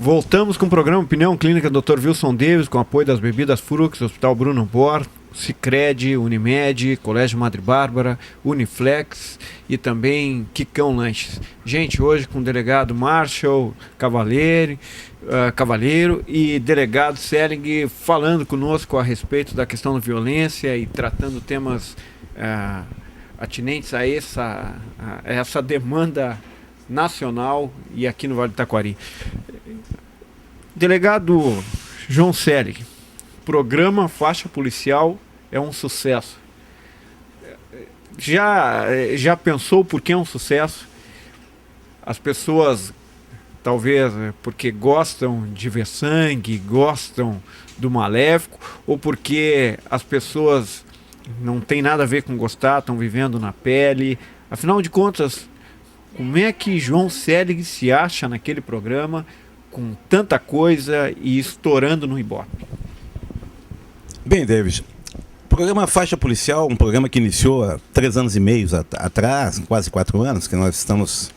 Voltamos com o programa Opinião Clínica Dr. Wilson Davis, com apoio das bebidas Frux, Hospital Bruno Bor, Sicredi, Unimed, Colégio Madre Bárbara, Uniflex e também Quicão Lanches. Gente, hoje com o delegado Marshall Cavaleiro e delegado Selig falando conosco a respeito da questão da violência e tratando temas atinentes a essa demanda nacional e aqui no Vale do Taquari. Delegado João Selig, programa Faixa Policial é um sucesso. Já pensou por que é um sucesso? As pessoas, talvez porque gostam de ver sangue, gostam do maléfico, ou porque as pessoas não tem nada a ver com gostar, estão vivendo na pele. Afinal de contas, como é que João Selig se acha naquele programa com tanta coisa e estourando no Ibope? Bem, David, o programa Faixa Policial, um programa que iniciou há 3 anos e meio atrás, quase 4 anos, que nós estamos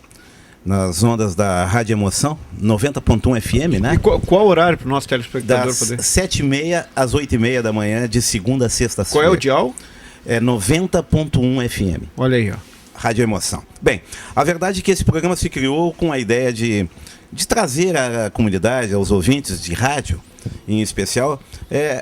nas ondas da Rádio Emoção, 90.1 FM, né? E qual horário para o nosso telespectador das poder? 7h30 às 8h30 da manhã, de segunda a sexta-feira. Qual é o dial? É 90.1 FM. Olha aí, ó. Rádio Emoção. Bem, a verdade é que esse programa se criou com a ideia de trazer à comunidade, aos ouvintes de rádio, em especial,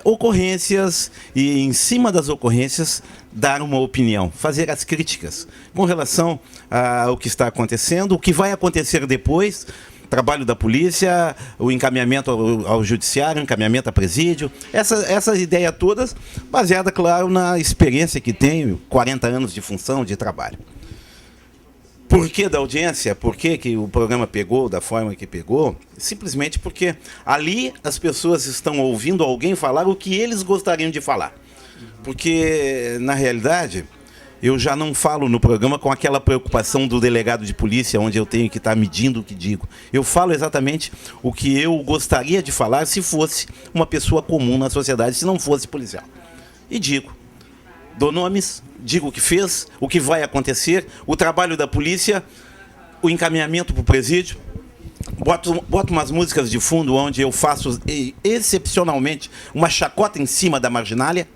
ocorrências e, em cima das ocorrências, dar uma opinião, fazer as críticas com relação ao que está acontecendo, o que vai acontecer depois, trabalho da polícia, o encaminhamento ao judiciário, o encaminhamento a presídio, essas ideias todas, baseada, claro, na experiência que tenho, 40 anos de função, de trabalho. Por que da audiência? Por que o programa pegou da forma que pegou? Simplesmente porque ali as pessoas estão ouvindo alguém falar o que eles gostariam de falar. Porque, na realidade, eu já não falo no programa com aquela preocupação do delegado de polícia, onde eu tenho que estar medindo o que digo. Eu falo exatamente o que eu gostaria de falar se fosse uma pessoa comum na sociedade, se não fosse policial. E digo. Dou nomes, digo o que fez, o que vai acontecer, o trabalho da polícia, o encaminhamento para o presídio. Boto umas músicas de fundo onde eu faço, excepcionalmente, uma chacota em cima da marginalia,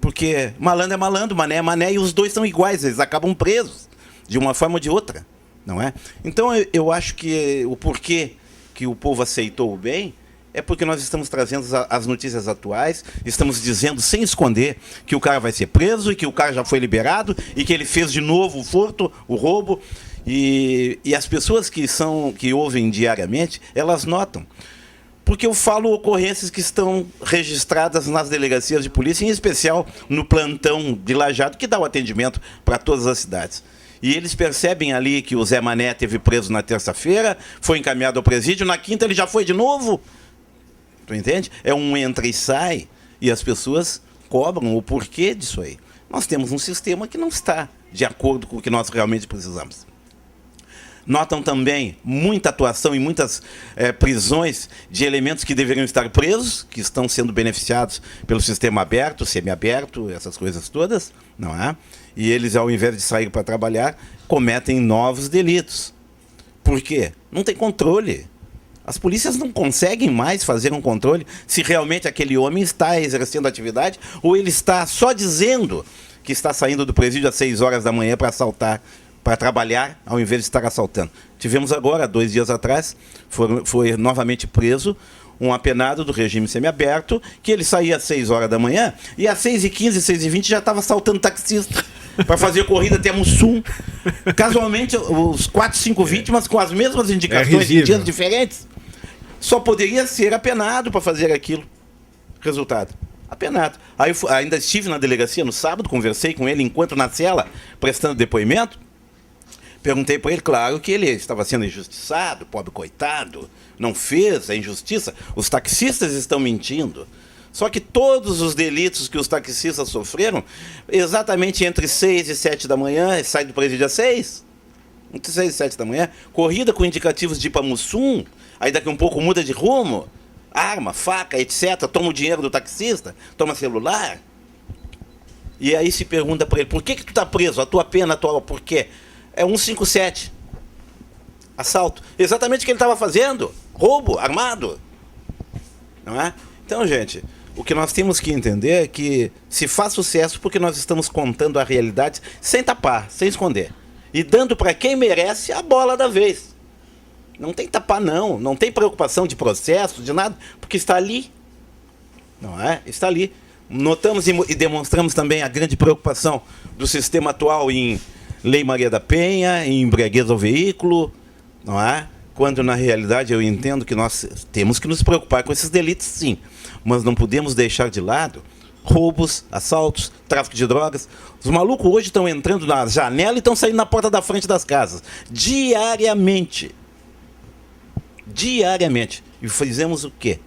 porque malandro é malandro, mané é mané, e os dois são iguais, eles acabam presos, de uma forma ou de outra, não é? Então eu acho que o porquê que o povo aceitou bem é porque nós estamos trazendo as notícias atuais, estamos dizendo sem esconder que o cara vai ser preso e que o cara já foi liberado e que ele fez de novo o furto, o roubo. E as pessoas que ouvem diariamente, elas notam. Porque eu falo ocorrências que estão registradas nas delegacias de polícia, em especial no plantão de Lajeado, que dá o atendimento para todas as cidades. E eles percebem ali que o Zé Mané teve preso na terça-feira, foi encaminhado ao presídio, na quinta ele já foi de novo. Tu entende? É um entra e sai, e as pessoas cobram o porquê disso aí. Nós temos um sistema que não está de acordo com o que nós realmente precisamos. Notam também muita atuação e muitas prisões de elementos que deveriam estar presos, que estão sendo beneficiados pelo sistema aberto, semiaberto, essas coisas todas, não é? E eles, ao invés de sair para trabalhar, cometem novos delitos. Por quê? Não tem controle. As polícias não conseguem mais fazer um controle se realmente aquele homem está exercendo atividade ou ele está só dizendo que está saindo do presídio às 6 horas da manhã para assaltar, para trabalhar, ao invés de estar assaltando. Tivemos agora, 2 dias atrás, foi novamente preso um apenado do regime semiaberto, que ele saía às 6 horas da manhã e às 6h15, 6h20 já estava assaltando taxista para fazer corrida até Mussum. Casualmente, os 4, 5 vítimas com as mesmas indicações de dias diferentes. Só poderia ser apenado para fazer aquilo. Resultado, apenado. Aí ainda estive na delegacia no sábado, conversei com ele enquanto na cela, prestando depoimento. Perguntei para ele, claro, que ele estava sendo injustiçado, pobre coitado, não fez a injustiça. Os taxistas estão mentindo. Só que todos os delitos que os taxistas sofreram, exatamente entre 6 e 7 da manhã, sai do presídio às 6, entre 6 e 7 da manhã, corrida com indicativos de ir para Mussum, aí daqui um pouco muda de rumo, arma, faca, etc., toma o dinheiro do taxista, toma celular. E aí se pergunta para ele, por que tu está preso? A tua pena, por quê? É 157. Assalto. Exatamente o que ele estava fazendo. roubo armado. Não é? Então, gente, o que nós temos que entender é que se faz sucesso porque nós estamos contando a realidade sem tapar, sem esconder. E dando para quem merece a bola da vez. Não tem tapar, não. Não tem preocupação de processo, de nada, porque está ali. Não é? Está ali. Notamos e demonstramos também a grande preocupação do sistema atual em Lei Maria da Penha, em embriaguez ao veículo, não é? Quando, na realidade, eu entendo que nós temos que nos preocupar com esses delitos, sim. Mas não podemos deixar de lado roubos, assaltos, tráfico de drogas. Os malucos hoje estão entrando na janela e estão saindo na porta da frente das casas. Diariamente. Diariamente. E fizemos o quê?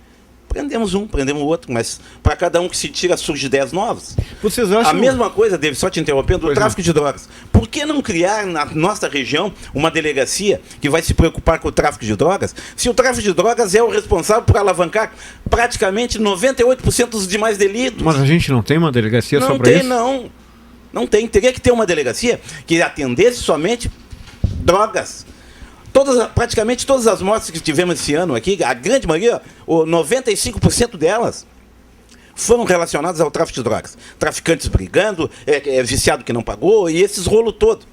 Prendemos um, prendemos o outro, mas para cada um que se tira surge 10 novos. Vocês acham... A mesma coisa, David, só te interrompendo, o tráfico de drogas. Por que não criar na nossa região uma delegacia que vai se preocupar com o tráfico de drogas, se o tráfico de drogas é o responsável por alavancar praticamente 98% dos demais delitos? Mas a gente não tem uma delegacia só para isso? Não, não tem. Teria que ter uma delegacia que atendesse somente drogas. Praticamente todas as mortes que tivemos esse ano aqui, a grande maioria, 95% delas, foram relacionadas ao tráfico de drogas. Traficantes brigando, viciado que não pagou, e esses rolos todos.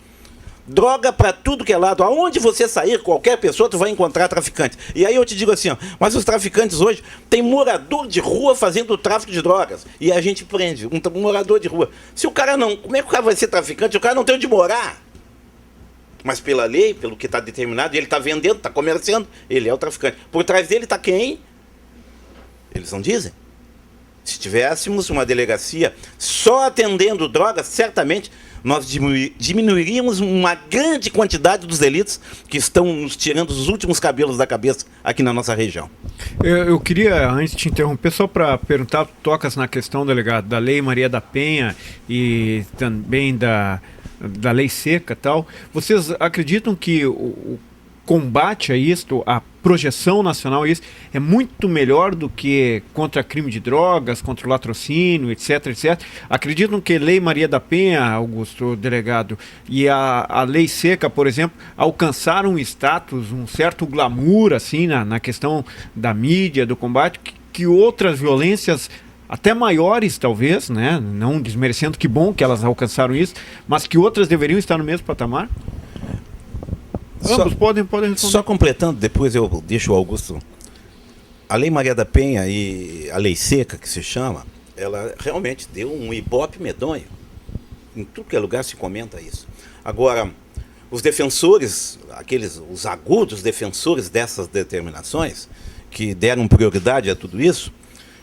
Droga para tudo que é lado. Aonde você sair, qualquer pessoa, tu vai encontrar traficante. E aí eu te digo assim, ó, mas os traficantes hoje, tem morador de rua fazendo tráfico de drogas. E a gente prende um morador de rua. Se o cara não... Como é que o cara vai ser traficante? O cara não tem onde morar. Mas pela lei, pelo que está determinado, ele está vendendo, está comerciando, ele é o traficante. Por trás dele está quem? Eles não dizem. Se tivéssemos uma delegacia só atendendo drogas, certamente nós diminuiríamos uma grande quantidade dos delitos que estão nos tirando os últimos cabelos da cabeça aqui na nossa região. Eu queria, antes de te interromper, só para perguntar, tocas na questão, delegado, da Lei Maria da Penha e também da Lei Seca e tal. Vocês acreditam que o combate a isto, a projeção nacional a isso, é muito melhor do que contra crime de drogas, contra o latrocínio, etc, etc? Acreditam que Lei Maria da Penha, Augusto, delegado, e a Lei Seca, por exemplo, alcançaram um status, um certo glamour, assim, na questão da mídia, do combate, que outras violências até maiores, talvez, né? Não desmerecendo, que bom que elas alcançaram isso, mas que outras deveriam estar no mesmo patamar? Ambos podem responder. Só completando, depois eu deixo o Augusto. A Lei Maria da Penha e a Lei Seca, que se chama, ela realmente deu um ibope medonho. Em tudo que é lugar se comenta isso. Agora, os defensores, os agudos defensores dessas determinações, que deram prioridade a tudo isso,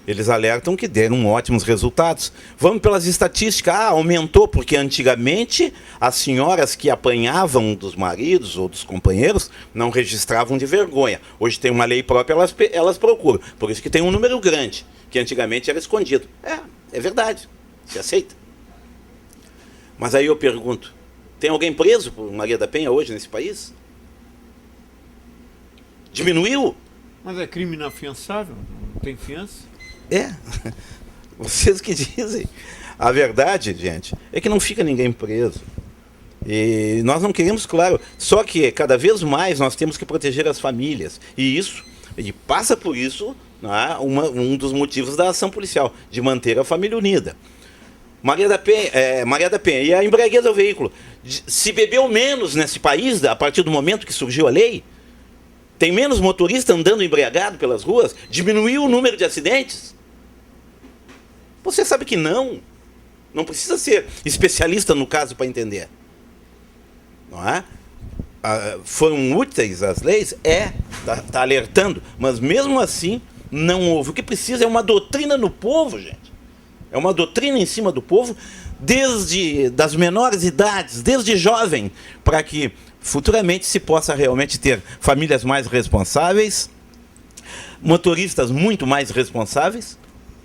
eles alertam que deram ótimos resultados. Vamos pelas estatísticas. Aumentou, porque antigamente as senhoras que apanhavam dos maridos ou dos companheiros não registravam de vergonha. Hoje tem uma lei própria, elas procuram. Por isso que tem um número grande, que antigamente era escondido. É verdade. Se aceita. Mas aí eu pergunto, tem alguém preso por Maria da Penha hoje nesse país? Diminuiu? Mas é crime inafiançável, não tem fiança? Vocês que dizem. A verdade, gente, é que não fica ninguém preso. E nós não queremos, claro, só que cada vez mais nós temos que proteger as famílias. E passa por isso, né, um dos motivos da ação policial, de manter a família unida. Maria da Penha, e a embriaguez ao veículo. Se bebeu menos nesse país, a partir do momento que surgiu a lei, tem menos motorista andando embriagado pelas ruas, diminuiu o número de acidentes. Você sabe que não. Não precisa ser especialista no caso para entender. Não é? Foram úteis as leis? Tá alertando. Mas mesmo assim, não houve. O que precisa é uma doutrina no povo, gente. É uma doutrina em cima do povo, desde das menores idades, desde jovem, para que futuramente se possa realmente ter famílias mais responsáveis, motoristas muito mais responsáveis,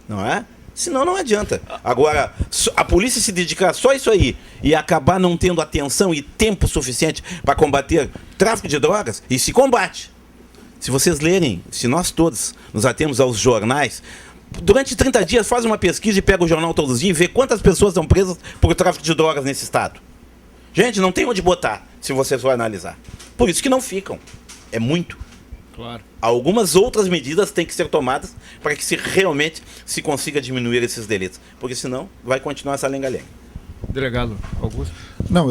não é? Senão não adianta. Agora, a polícia se dedicar só a isso aí e acabar não tendo atenção e tempo suficiente para combater tráfico de drogas, e se combate. Se vocês lerem, se nós todos nos atemos aos jornais, durante 30 dias faz uma pesquisa e pega o jornal todos os dias e vê quantas pessoas são presas por tráfico de drogas nesse estado. Gente, não tem onde botar, se vocês forem analisar. Por isso que não ficam. É muito. Claro. Algumas outras medidas têm que ser tomadas para que realmente se consiga diminuir esses delitos, porque senão vai continuar essa lenga-lenga. Delegado Augusto. Não,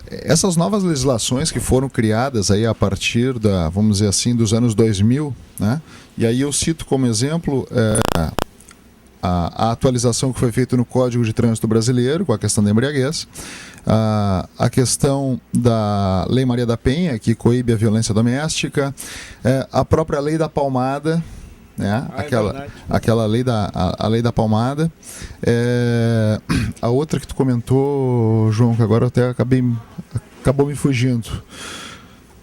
essas novas legislações que foram criadas aí a partir vamos dizer assim, dos anos 2000, né? E aí eu cito como exemplo a atualização que foi feita no Código de Trânsito Brasileiro, com a questão da embriaguez, a questão da Lei Maria da Penha, que coíbe a violência doméstica, a própria Lei da Palmada, né? Aquela lei a lei da palmada, a outra que tu comentou, João, que agora até acabou me fugindo,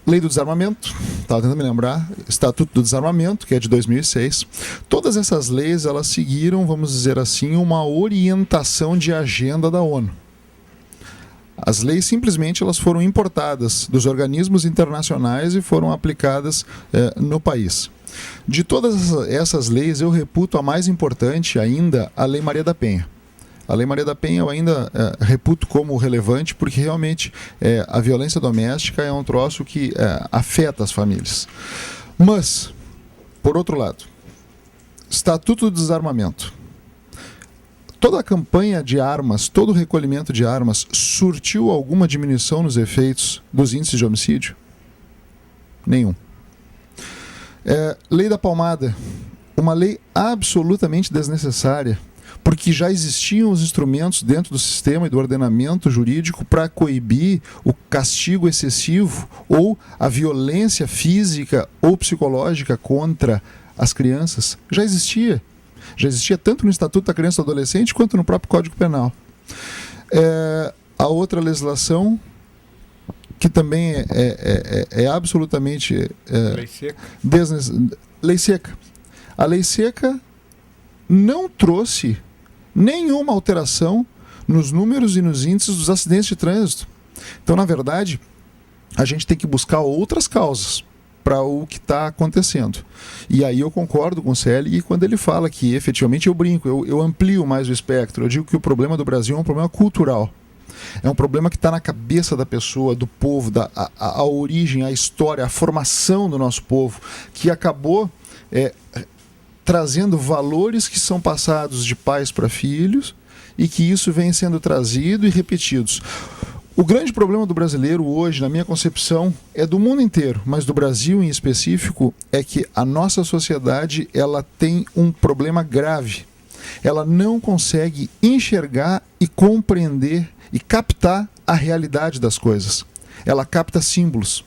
Lei do Desarmamento, estava tentando me lembrar, Estatuto do Desarmamento, que é de 2006. Todas essas leis, elas seguiram, vamos dizer assim, uma orientação de agenda da ONU. As leis simplesmente elas foram importadas dos organismos internacionais e foram aplicadas no país. De todas essas leis, eu reputo a mais importante ainda a Lei Maria da Penha. A Lei Maria da Penha eu ainda reputo como relevante porque realmente a violência doméstica é um troço que afeta as famílias. Mas, por outro lado, Estatuto do Desarmamento. Toda a campanha de armas, todo o recolhimento de armas surtiu alguma diminuição nos efeitos dos índices de homicídio? Nenhum. Lei da Palmada, uma lei absolutamente desnecessária, porque já existiam os instrumentos dentro do sistema e do ordenamento jurídico para coibir o castigo excessivo ou a violência física ou psicológica contra as crianças. Já existia. Já existia tanto no Estatuto da Criança e do Adolescente quanto no próprio Código Penal. A outra legislação, que também é absolutamente... Lei seca. Lei seca. A lei seca não trouxe nenhuma alteração nos números e nos índices dos acidentes de trânsito. Então, na verdade, a gente tem que buscar outras causas para o que está acontecendo. E aí eu concordo com o Celi quando ele fala que, efetivamente, eu brinco, eu amplio mais o espectro. Eu digo que o problema do Brasil é um problema cultural. É um problema que está na cabeça da pessoa, do povo, a origem, a história, a formação do nosso povo, que acabou trazendo valores que são passados de pais para filhos e que isso vem sendo trazido e repetidos. O grande problema do brasileiro hoje, na minha concepção, é do mundo inteiro, mas do Brasil em específico, é que a nossa sociedade ela tem um problema grave. Ela não consegue enxergar e compreender e captar a realidade das coisas. Ela capta símbolos.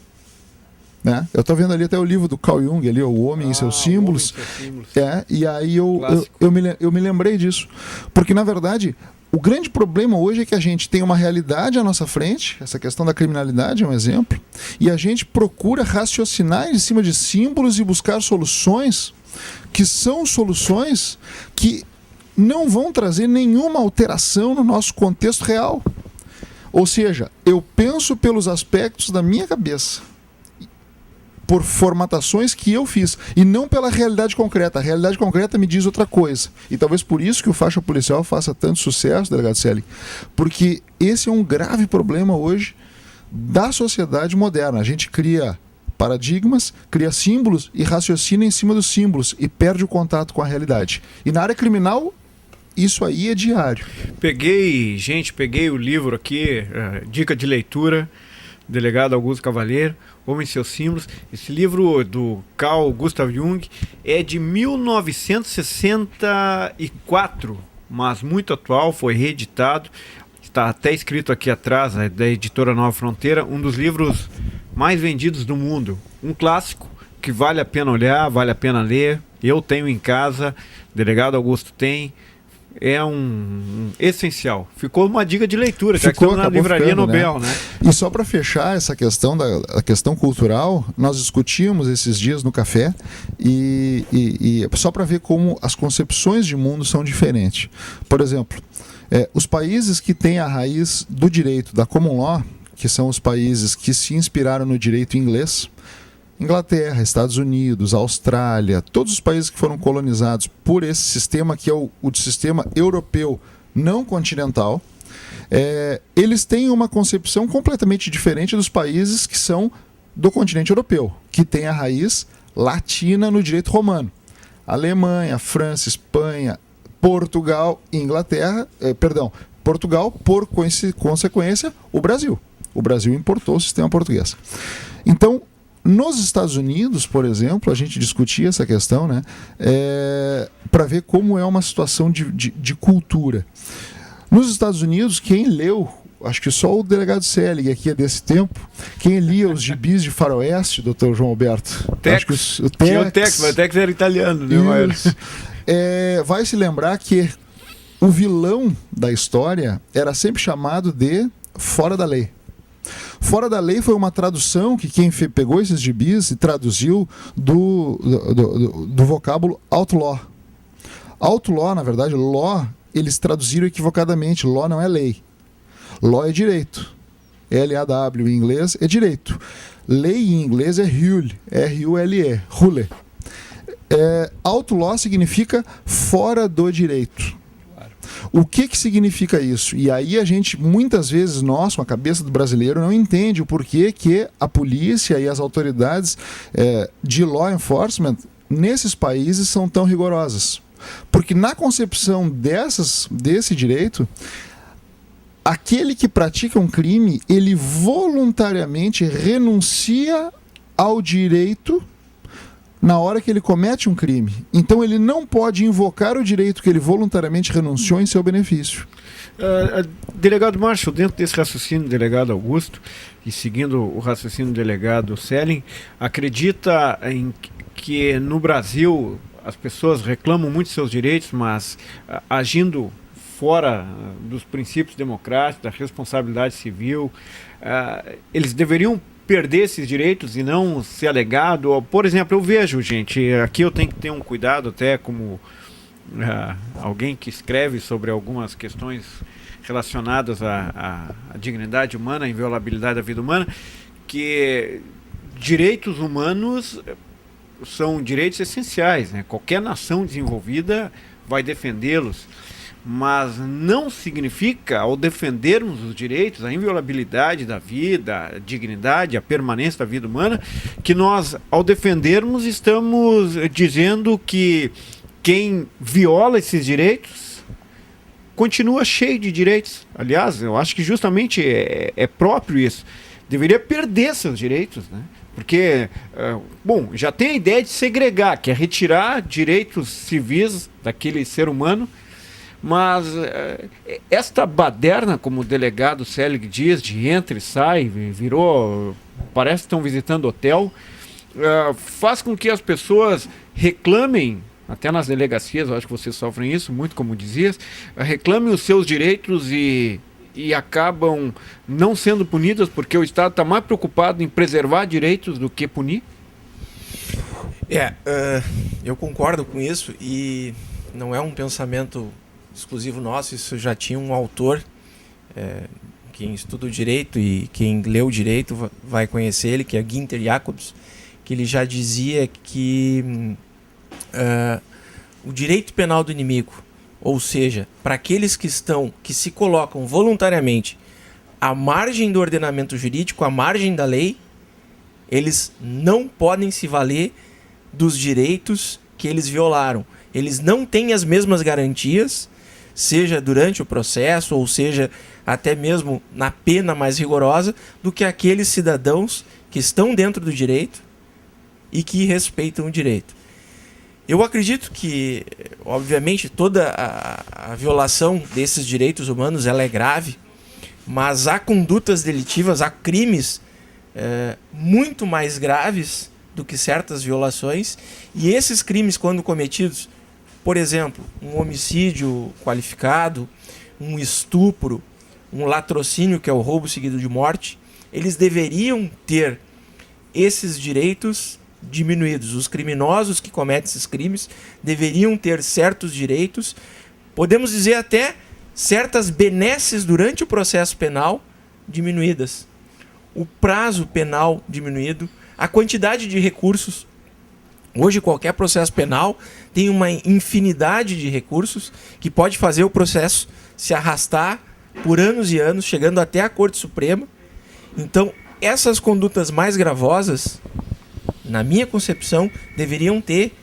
Né? Eu estou vendo ali até o livro do Carl Jung, ali, O Homem e Seus Símbolos. E aí eu me lembrei disso. Porque, na verdade, o grande problema hoje é que a gente tem uma realidade à nossa frente, essa questão da criminalidade é um exemplo, e a gente procura raciocinar em cima de símbolos e buscar soluções que são soluções que não vão trazer nenhuma alteração no nosso contexto real. Ou seja, eu penso pelos aspectos da minha cabeça, por formatações que eu fiz, e não pela realidade concreta. A realidade concreta me diz outra coisa. E talvez por isso que o faixa policial faça tanto sucesso, delegado Celi, porque esse é um grave problema hoje da sociedade moderna. A gente cria paradigmas, cria símbolos e raciocina em cima dos símbolos e perde o contato com a realidade. E na área criminal, isso aí é diário. Peguei o livro aqui, dica de leitura, delegado Augusto Cavalheiro, Homem e Seus Símbolos. Esse livro do Carl Gustav Jung é de 1964, mas muito atual, foi reeditado. Está até escrito aqui atrás, da editora Nova Fronteira, um dos livros mais vendidos do mundo. Um clássico que vale a pena olhar, vale a pena ler. Eu tenho em casa, delegado Augusto tem. É um essencial. Ficou uma dica de leitura, já que estamos na Livraria Nobel, né? E só para fechar essa questão a questão cultural, nós discutimos esses dias no café e só para ver como as concepções de mundo são diferentes. Por exemplo, os países que têm a raiz do direito da common law, que são os países que se inspiraram no direito inglês, Inglaterra, Estados Unidos, Austrália, todos os países que foram colonizados por esse sistema, que é o sistema europeu não continental, eles têm uma concepção completamente diferente dos países que são do continente europeu, que tem a raiz latina no direito romano. Alemanha, França, Espanha, Portugal, Inglaterra, Portugal, por consequência, o Brasil. O Brasil importou o sistema português. Então, nos Estados Unidos, por exemplo, a gente discutia essa questão, né, para ver como é uma situação de cultura. Nos Estados Unidos, quem leu, acho que só o delegado Selig aqui é desse tempo, quem lia os gibis de faroeste, doutor João Alberto? Tex. Acho que o Tinha o Tex, mas o Tex era italiano, né? Isso. Vai se lembrar que o vilão da história era sempre chamado de Fora da Lei. Fora da Lei foi uma tradução que quem pegou esses gibis e traduziu do vocábulo outlaw. Outlaw, na verdade, law, eles traduziram equivocadamente. Law não é lei. Law é direito. L-A-W em inglês é direito. Lei em inglês é rule. R-U-L-E. Rule. Outlaw significa fora do direito. O que significa isso? E aí a gente, muitas vezes, nós, com a cabeça do brasileiro, não entende o porquê que a polícia e as autoridades de law enforcement nesses países são tão rigorosas. Porque na concepção desse direito, aquele que pratica um crime, ele voluntariamente renuncia ao direito na hora que ele comete um crime. Então ele não pode invocar o direito que ele voluntariamente renunciou em seu benefício. Delegado Marshall, dentro desse raciocínio do delegado Augusto, e seguindo o raciocínio do delegado Selling, acredita em que no Brasil as pessoas reclamam muito de seus direitos, mas agindo fora dos princípios democráticos, da responsabilidade civil, eles deveriam perder esses direitos e não ser alegado. Por exemplo, eu vejo, gente, aqui eu tenho que ter um cuidado até como alguém que escreve sobre algumas questões relacionadas à dignidade humana, à inviolabilidade da vida humana, que direitos humanos são direitos essenciais, né? Qualquer nação desenvolvida vai defendê-los. Mas não significa, ao defendermos os direitos, a inviolabilidade da vida, a dignidade, a permanência da vida humana, que nós, ao defendermos, estamos dizendo que quem viola esses direitos continua cheio de direitos. Aliás, eu acho que justamente é próprio isso. Deveria perder seus direitos, né? Porque, já tem a ideia de segregar, que é retirar direitos civis daquele ser humano. Mas esta baderna, como o delegado Selig diz, de entra e sai, virou, parece que estão visitando hotel, faz com que as pessoas reclamem, até nas delegacias, eu acho que vocês sofrem isso, muito como dizias, reclamem os seus direitos e acabam não sendo punidas porque o Estado está mais preocupado em preservar direitos do que punir? Eu concordo com isso e não é um pensamento exclusivo nosso, isso já tinha um autor, quem estuda o direito e quem leu o direito vai conhecer ele, que é Günther Jacobs, que ele já dizia que o direito penal do inimigo, ou seja, para aqueles que se colocam voluntariamente à margem do ordenamento jurídico, à margem da lei, eles não podem se valer dos direitos que eles violaram. Eles não têm as mesmas garantias, seja durante o processo, ou seja, até mesmo na pena mais rigorosa, do que aqueles cidadãos que estão dentro do direito e que respeitam o direito. Eu acredito que, obviamente, toda a violação desses direitos humanos ela é grave, mas há condutas delitivas, há crimes muito mais graves do que certas violações, e esses crimes, quando cometidos, por exemplo, um homicídio qualificado, um estupro, um latrocínio, que é o roubo seguido de morte, eles deveriam ter esses direitos diminuídos. Os criminosos que cometem esses crimes deveriam ter certos direitos, podemos dizer até certas benesses durante o processo penal diminuídas. O prazo penal diminuído, a quantidade de recursos. Hoje qualquer processo penal tem uma infinidade de recursos que pode fazer o processo se arrastar por anos e anos, chegando até a Corte Suprema. Então, essas condutas mais gravosas na minha concepção, deveriam ter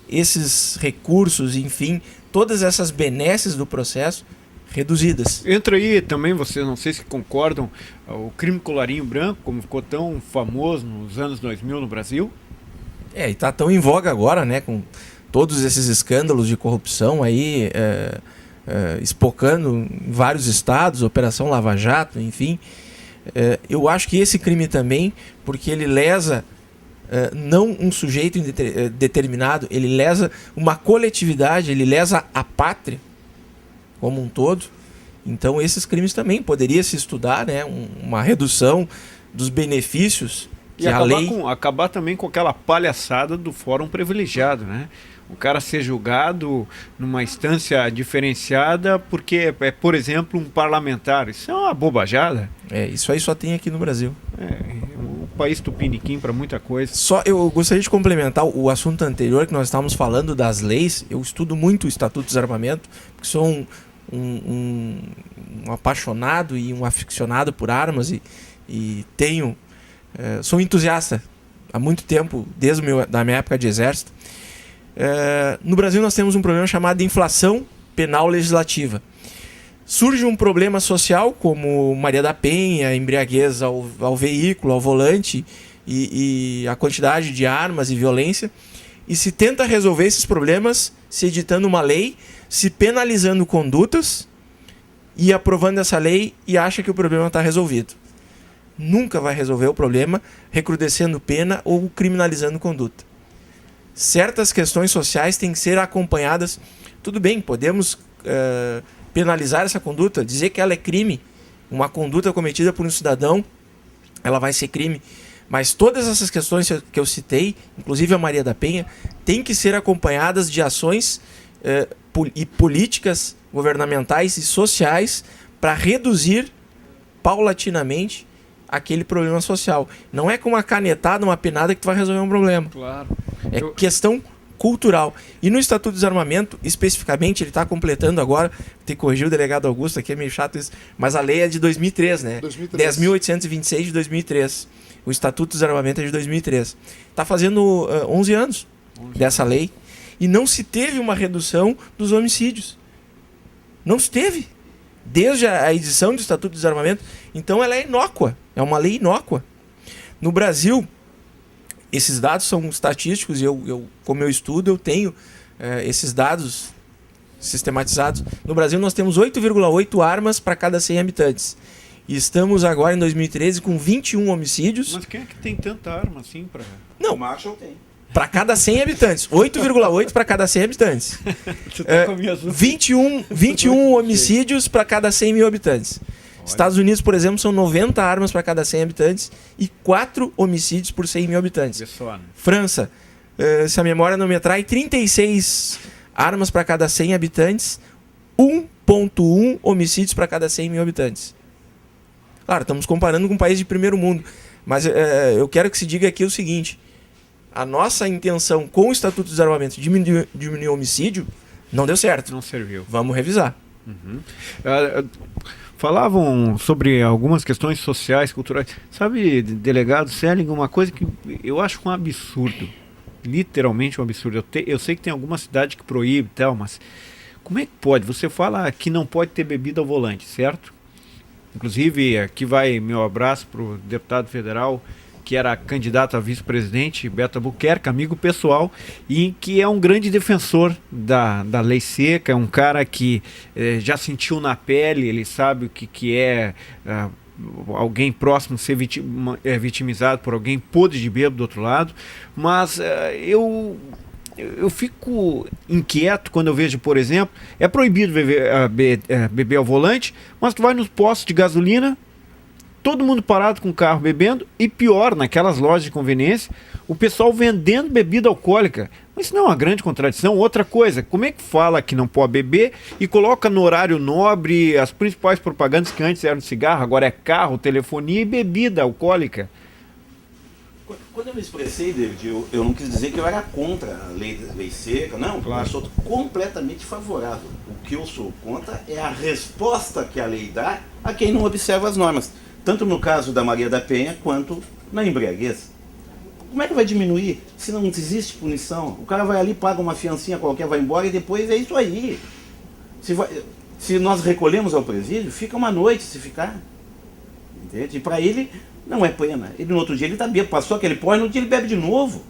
esses recursos, enfim, todas essas benesses do processo reduzidas. Entra aí também, vocês não sei se concordam, o crime colarinho branco, como ficou tão famoso nos anos 2000 no Brasil. E está tão em voga agora, né, com todos esses escândalos de corrupção aí, espocando em vários estados, Operação Lava Jato, enfim. Eu acho que esse crime também, porque ele lesa não um sujeito determinado, ele lesa uma coletividade, ele lesa a pátria como um todo. Então esses crimes também poderia se estudar, né, uma redução dos benefícios que a lei... acabar também com aquela palhaçada do fórum privilegiado, né? O cara ser julgado numa instância diferenciada porque é, por exemplo, um parlamentar. Isso é uma bobajada. Isso aí só tem aqui no Brasil. O país tupiniquim para muita coisa. Só eu gostaria de complementar o assunto anterior que nós estávamos falando das leis. Eu estudo muito o Estatuto do Desarmamento, porque sou um apaixonado e um aficionado por armas e tenho... sou entusiasta há muito tempo, desde da minha época de exército. No Brasil nós temos um problema chamado inflação penal legislativa. Surge um problema social como Maria da Penha, embriaguez ao veículo, ao volante e a quantidade de armas e violência, e se tenta resolver esses problemas se editando uma lei, se penalizando condutas e aprovando essa lei e acha que o problema está resolvido. Nunca vai resolver o problema recrudescendo pena ou criminalizando conduta. Certas questões sociais têm que ser acompanhadas. Tudo bem, podemos penalizar essa conduta, dizer que ela é crime. Uma conduta cometida por um cidadão, ela vai ser crime. Mas todas essas questões que eu citei, inclusive a Maria da Penha, têm que ser acompanhadas de ações e políticas governamentais e sociais para reduzir paulatinamente aquele problema social. Não é com uma canetada, uma penada que tu vai resolver um problema. Claro. Questão cultural. E no Estatuto do Desarmamento, especificamente, ele está completando agora, tem que corrigir o delegado Augusto, aqui é meio chato isso, mas a lei é de 2003, né? 10.826 de 2003. O Estatuto do Desarmamento é de 2003. Está fazendo 11 anos dessa lei e não se teve uma redução dos homicídios. Não se teve. Desde a edição do Estatuto do Desarmamento. Então ela é inócua. É uma lei inócua. No Brasil, esses dados são estatísticos e como eu estudo, eu tenho esses dados sistematizados. No Brasil nós temos 8,8 armas para cada 100 habitantes. E estamos agora em 2013 com 21 homicídios. Mas quem é que tem tanta arma assim para... Não, O Marshall tem. para cada 100 habitantes. 8,8 para cada 100 habitantes. 21 homicídios para cada 100 mil habitantes. Olha. Estados Unidos, por exemplo, são 90 armas para cada 100 habitantes e 4 homicídios por 100 mil habitantes. França, se a memória não me atrai, 36 armas para cada 100 habitantes, 1,1 homicídios para cada 100 mil habitantes. Claro, estamos comparando com um país de primeiro mundo, mas eu quero que se diga aqui o seguinte: a nossa intenção com o Estatuto do Desarmamento diminuir o homicídio não deu certo. Não serviu. Vamos revisar. Falavam sobre algumas questões sociais, culturais. Sabe, delegado Selling, uma coisa que eu acho um absurdo. Literalmente um absurdo. Eu sei que tem alguma cidade que proíbe e tal, mas como é que pode? Você fala que não pode ter bebida ao volante, certo? Inclusive, aqui vai meu abraço para o deputado federal, que era candidato a vice-presidente, Beto Albuquerque, amigo pessoal, e que é um grande defensor da lei seca, é um cara que já sentiu na pele, ele sabe o que é alguém próximo ser vitimizado por alguém podre de bêbado do outro lado, mas eu fico inquieto quando eu vejo, por exemplo, é proibido beber ao volante, mas tu vai nos postos de gasolina, todo mundo parado com o carro bebendo, e pior, naquelas lojas de conveniência, o pessoal vendendo bebida alcoólica. Mas isso não é uma grande contradição. Outra coisa, como é que fala que não pode beber e coloca no horário nobre as principais propagandas que antes eram de cigarro, agora é carro, telefonia e bebida alcoólica? Quando eu me expressei, David, eu não quis dizer que eu era contra a lei seca, não, claro. Eu sou completamente favorável. O que eu sou contra é a resposta que a lei dá a quem não observa as normas. Tanto no caso da Maria da Penha, quanto na embriaguez. Como é que vai diminuir se não existe punição? O cara vai ali, paga uma fiancinha qualquer, vai embora e depois é isso aí. Se nós recolhemos ao presídio, fica uma noite se ficar. Entende? E para ele não é pena. Ele no outro dia ele está bêbado, passou aquele pó e no outro dia ele bebe de novo.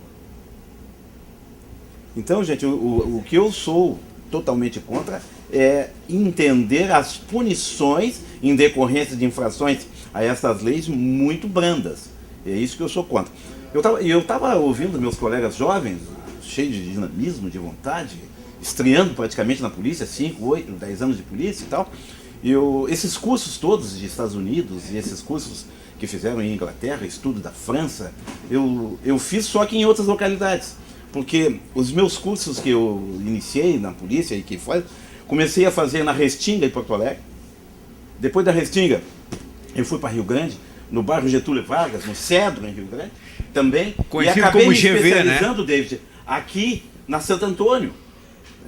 Então, gente, o que eu sou totalmente contra é entender as punições em decorrência de infrações a essas leis muito brandas. É isso que eu sou contra. Eu estava ouvindo meus colegas jovens, cheios de dinamismo, de vontade, estreando praticamente na polícia, 5, 8, 10 anos de polícia e tal. Esses cursos todos de Estados Unidos e esses cursos que fizeram em Inglaterra, estudo da França, eu fiz só que em outras localidades. Porque os meus cursos que eu iniciei na polícia e que comecei a fazer na Restinga, em Porto Alegre. Depois da Restinga, eu fui para Rio Grande, no bairro Getúlio Vargas, no Cedro, em Rio Grande, também. Conhecido e acabei como me GV, especializando, né? David, aqui na Santo Antônio.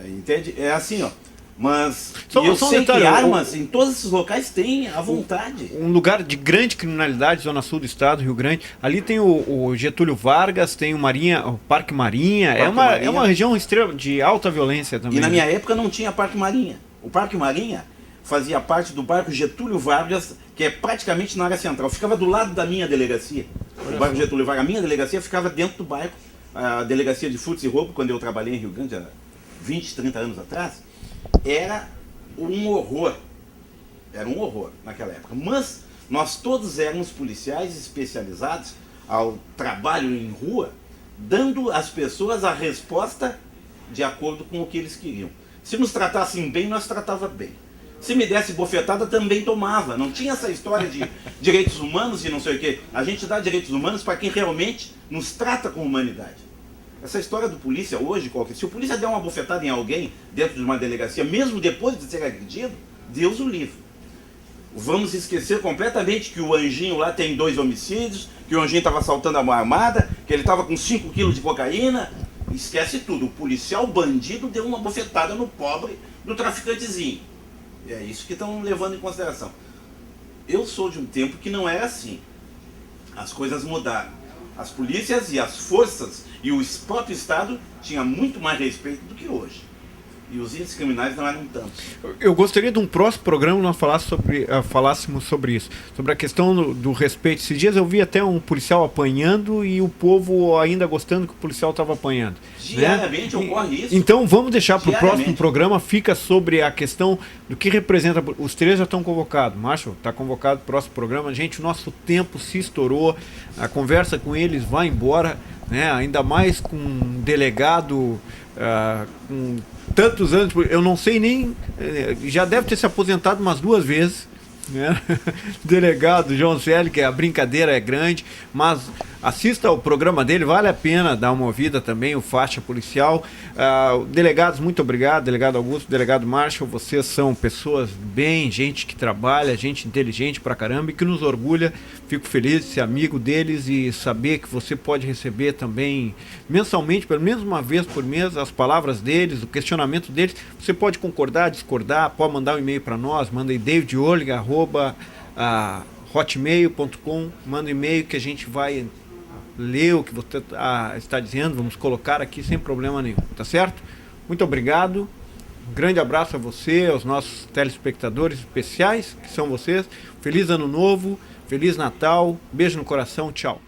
Entende? É assim, ó. Mas eu só um sei detalhe, que armas em todos esses locais tem à vontade. Um lugar de grande criminalidade, zona sul do estado, Rio Grande. Ali tem o Getúlio Vargas, tem o Parque Marinha. É uma região extrema de alta violência também. E na minha época não tinha Parque Marinha. O Parque Marinha fazia parte do bairro Getúlio Vargas, que é praticamente na área central. Ficava do lado da minha delegacia. O bairro Getúlio Vargas, a minha delegacia ficava dentro do bairro. A delegacia de furtos e roubo, quando eu trabalhei em Rio Grande há 20, 30 anos atrás, era um horror. Era um horror naquela época. Mas nós todos éramos policiais especializados ao trabalho em rua, dando às pessoas a resposta de acordo com o que eles queriam. Se nos tratassem bem, nós tratava bem. Se me desse bofetada, também tomava. Não tinha essa história de direitos humanos e não sei o quê. A gente dá direitos humanos para quem realmente nos trata com humanidade. Essa história do polícia hoje, se o polícia der uma bofetada em alguém dentro de uma delegacia, mesmo depois de ser agredido, Deus o livre. Vamos esquecer completamente que o Anjinho lá tem 2 homicídios, que o Anjinho estava assaltando a mão armada, que ele estava com 5 quilos de cocaína. Esquece tudo. O policial bandido deu uma bofetada no pobre do traficantezinho. E é isso que estão levando em consideração. Eu sou de um tempo que não era assim. As coisas mudaram. As polícias e as forças e o próprio Estado tinham muito mais respeito do que hoje. E os índices criminais não eram tantos. Eu gostaria de um próximo programa nós falássemos sobre isso, sobre a questão do respeito. Esses dias eu vi até um policial apanhando e o povo ainda gostando que o policial estava apanhando. Diariamente ocorre isso. Então vamos deixar para o próximo programa, fica sobre a questão do que representa. Os 3 já estão convocados. Macho, está convocado o próximo programa. Gente, o nosso tempo se estourou, a conversa com eles vai embora, né? Ainda mais com um delegado com tantos anos, eu não sei nem, já deve ter se aposentado umas 2 vezes, né? Delegado João Célio, que a brincadeira é grande, mas assista ao programa dele, vale a pena dar uma ouvida também, o Faixa Policial. Delegados, muito obrigado, delegado Augusto, delegado Marshall, vocês são pessoas bem, gente que trabalha, gente inteligente pra caramba e que nos orgulha. Fico feliz de ser amigo deles e saber que você pode receber também mensalmente, pelo menos uma vez por mês, as palavras deles, o questionamento deles. Você pode concordar, discordar, pode mandar um e-mail para nós, manda aí davidolga@hotmail.com, manda um e-mail que a gente vai ler o que você está dizendo, vamos colocar aqui sem problema nenhum, tá certo? Muito obrigado, um grande abraço a você, aos nossos telespectadores especiais, que são vocês. Feliz Ano Novo, Feliz Natal, beijo no coração, tchau.